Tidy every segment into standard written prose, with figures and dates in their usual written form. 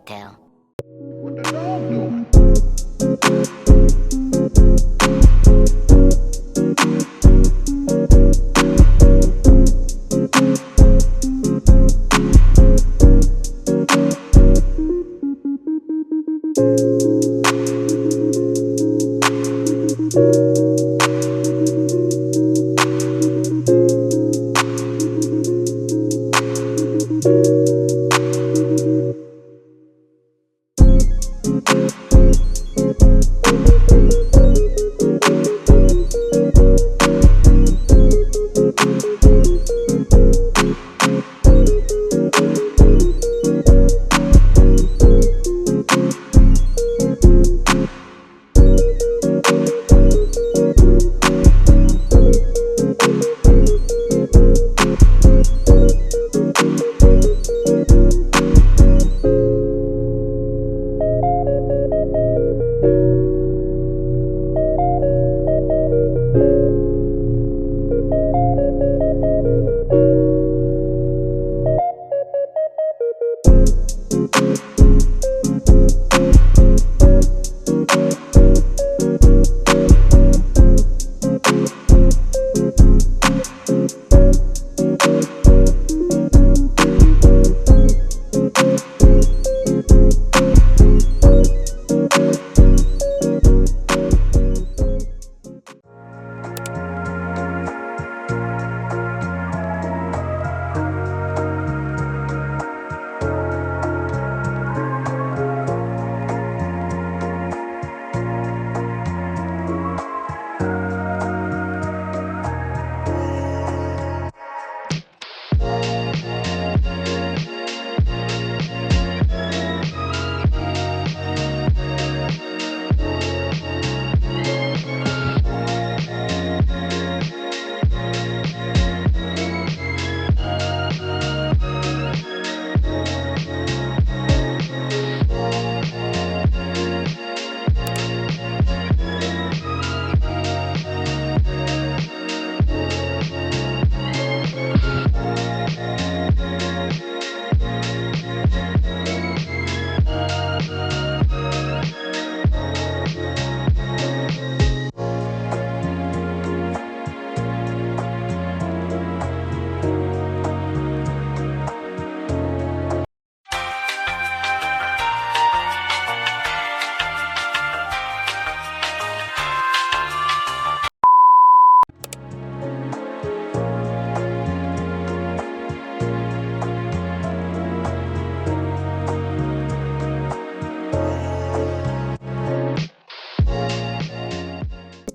later. What the dog doing?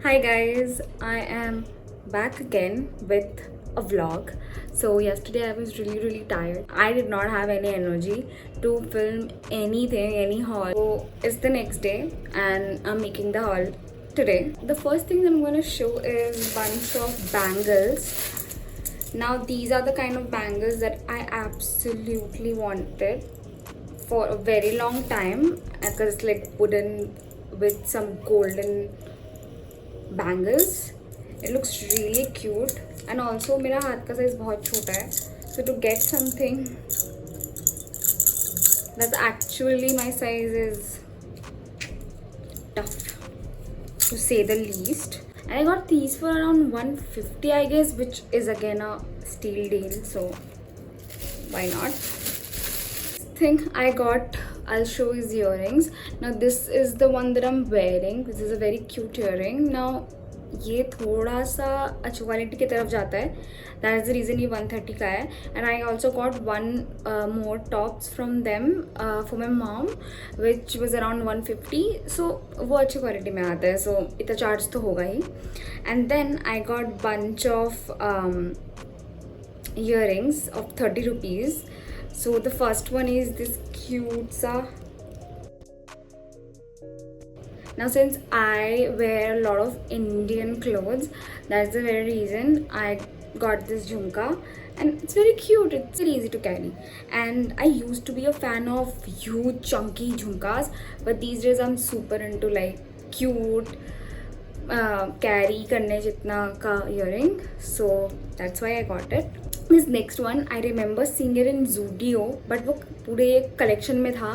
Hi guys, I am back again with a vlog. So yesterday I was really tired. I did not have any energy to film anything, any haul. So it's the next day and I'm making the haul today. The first thing I'm going to show is a bunch of bangles. Now these are the kind of bangles that I absolutely wanted for a very long time because it's like wooden with some golden bangles. It looks really cute and also मेरा हाथ का size बहुत छोटा है, so to get something that's actually my size is tough to say the least. And I got these for around 150 I guess, which is again a steal deal, so why not. Thing I got, I'll show is earrings. Now this is the one that I'm wearing. This is a very cute earring. Now ये थोड़ा सा अच्छी quality की तरफ जाता है, that is the reason ये 130 का है. And I also got one more tops from them for my mom which was around 150. सो वो अच्छी क्वालिटी में आता है, सो इतना चार्ज तो होगा ही. And then I got bunch of earrings of 30 rupees. So the first one is this cute sa. Now since I wear a lot of Indian clothes, that's the very reason I got this jhumka, and it's very cute. It's very easy to carry, and I used to be a fan of huge chunky jhumkas, but these days I'm super into like cute carry करने जितना का earring, so that's why I got it. This next one I remember seeing it in Zudio, but वो पूरे collection में था,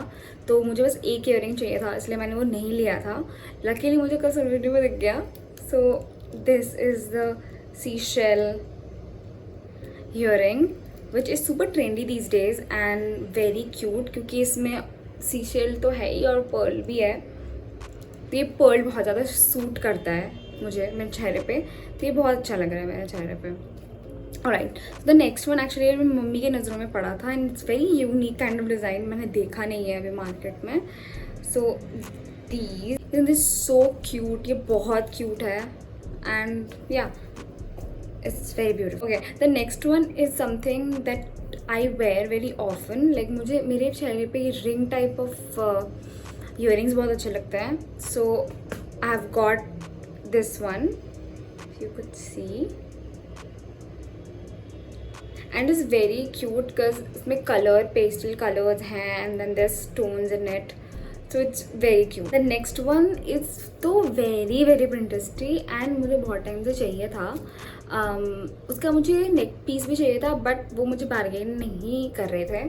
तो मुझे बस एक ईयरिंग चाहिए था, इसलिए मैंने वो नहीं लिया था. लकीली मुझे कल सरोजिनी में दिख गया. So this is the sea shell earring which is super trendy these days and very cute, क्योंकि इसमें सी शेल तो है ही और पर्ल भी है. तो ये पर्ल बहुत ज़्यादा सूट करता है मुझे मेरे चेहरे पे, तो ये बहुत अच्छा लग रहा है मेरे चेहरे पे. Alright, the next one actually मेरी मम्मी के नज़रों में पड़ा था and it's very unique kind of design, मैंने देखा नहीं है अभी मार्केट में. सो दिस सो क्यूट, ये बहुत क्यूट है एंड या it's very beautiful. Okay, the next one is something that I wear very often. Like मुझे मेरे चेहरे पे रिंग टाइप ऑफ ईयरिंग्स बहुत अच्छे लगते हैं. So I have got this one, you could see, and is very cute because इसमें colour pastel colours हैं and then there stones in it, so it's very cute. The next one is तो very very prettiest and मुझे बहुत time से चाहिए था. उसका मुझे नेक पीस भी चाहिए था, बट वो मुझे बार्गेन नहीं कर रहे थे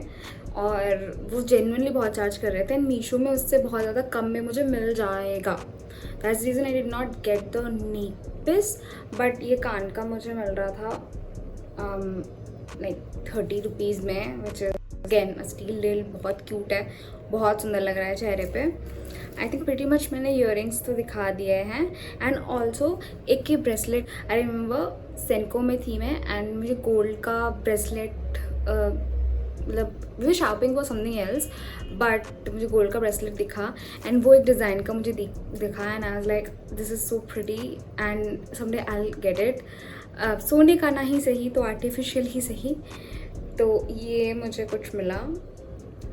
और वो जेन्युइनली बहुत चार्ज कर रहे थे. मीशो में उससे बहुत ज़्यादा कम में मुझे मिल जाएगा. That's reason I did not get the neck piece, but ये कान का मुझे मिल रहा था लाइक 30 रुपीज़ में, विच अगेन स्टील डील. बहुत क्यूट है, बहुत सुंदर लग रहा है चेहरे पे. आई थिंक प्रीटी मच मैंने ईयरिंग्स तो दिखा दिए हैं. एंड ऑल्सो एक ये ब्रेसलेट, आई रिमेंबर सेंको में थी मैं एंड मुझे गोल्ड का ब्रेसलेट, मतलब मुझे shopping for something else, but मुझे गोल्ड का ब्रेसलेट दिखा एंड वो एक डिज़ाइन का मुझे दिखा and I was like this is so pretty and someday I will get it. सोने का ना ही सही तो आर्टिफिशियल ही सही, तो ये मुझे कुछ मिला.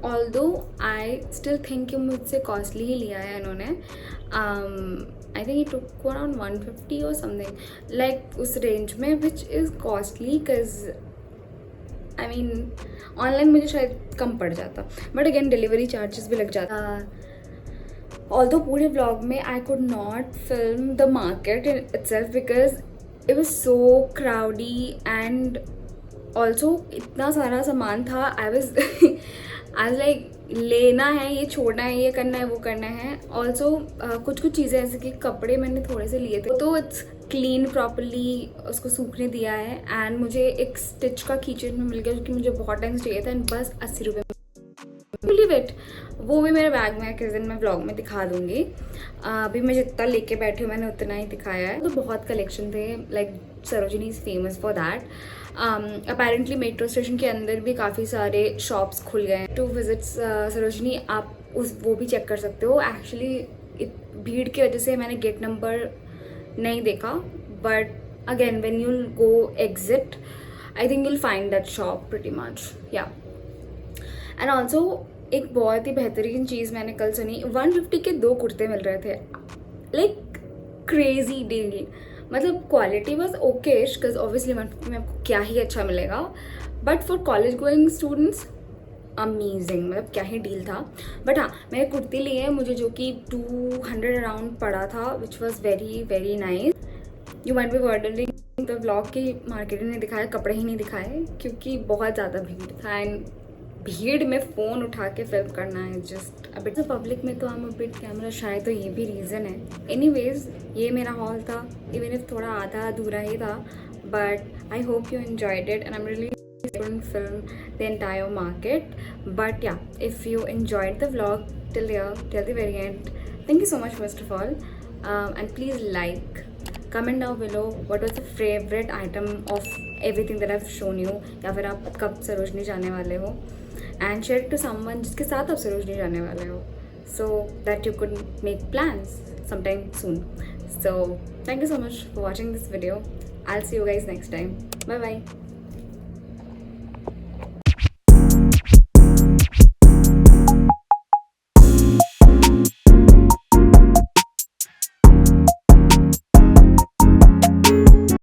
ऑल्दो आई स्टिल थिंक कि मुझसे कॉस्टली ही लिया है इन्होंने. I think it took around 150 और समथिंग, लाइक उस रेंज में, which is costly because I mean online मुझे शायद कम पड़ जाता, बट अगेन डिलीवरी चार्जेस भी लग जाता. ऑल्दो पूरे व्लॉग में I could not film the market itself because it was so crowdy and also इतना सारा सामान था. आई वाज लाइक लेना है, ये छोड़ना है, ये करना है, वो करना है. ऑल्सो कुछ चीज़ें ऐसे कि कपड़े मैंने थोड़े से लिए थे, तो इट्स क्लीन प्रॉपरली, उसको सूखने दिया है. एंड मुझे एक स्टिच का कीचेन में मिल गया जो कि मुझे बहुत टाइम से चाहिए था एंड बस 80 रुपये. बिलीव इट, वो भी मेरे बैग में किस दिन मैं व्लॉग में दिखा दूंगी. अभी मैं जितना लेके बैठी हूँ मैंने उतना ही दिखाया है. तो बहुत कलेक्शन थे, like Sarojini is famous for that. Apparently metro station के अंदर भी काफ़ी सारे शॉप्स खुल गए हैं. टू विजिट सरोजिनी आप वो भी चेक कर सकते हो. एक्चुअली भीड़ की वजह से मैंने गेट नंबर नहीं देखा, but again when you go exit I think you'll find that shop pretty much. या एंड ऑल्सो एक बहुत ही बेहतरीन चीज़ मैंने कल सुनी, 150 के 2 कुर्ते मिल रहे थे. Like crazy deal. मतलब quality was okay because obviously 150 में आपको क्या ही अच्छा मिलेगा, but for college going students amazing, मतलब क्या ही डील था. बट हाँ, मैंने कुर्ती ली है मुझे जो कि 200 अराउंड पड़ा था, which was very very nice. You might be wondering the vlog की मार्केट ने दिखाया, कपड़े ही नहीं दिखाए क्योंकि बहुत ज़्यादा भीड़ था एंड भीड़ में फ़ोन उठा के फिल्म करना है जस्ट अ बिट. पब्लिक में तो हम अ बिट कैमरा शायद, तो ये भी रीज़न है. एनीवेज ये मेरा हॉल था, इवन इफ थोड़ा आधा अधूरा ही था, but I hope you enjoyed it and I am really couldn't film the entire market. But yeah, if you enjoyed the vlog till here, till the very end, thank you so much first of all, and please like, comment down below what was the favorite item of everything that I've shown you, या फिर आप कब सरोजनी जाने वाले हो, and share it to someone जिसके साथ आप सरोजनी जाने वाले हो, so that you could make plans sometime soon. So thank you so much for watching this video. I'll see you guys next time. Bye bye.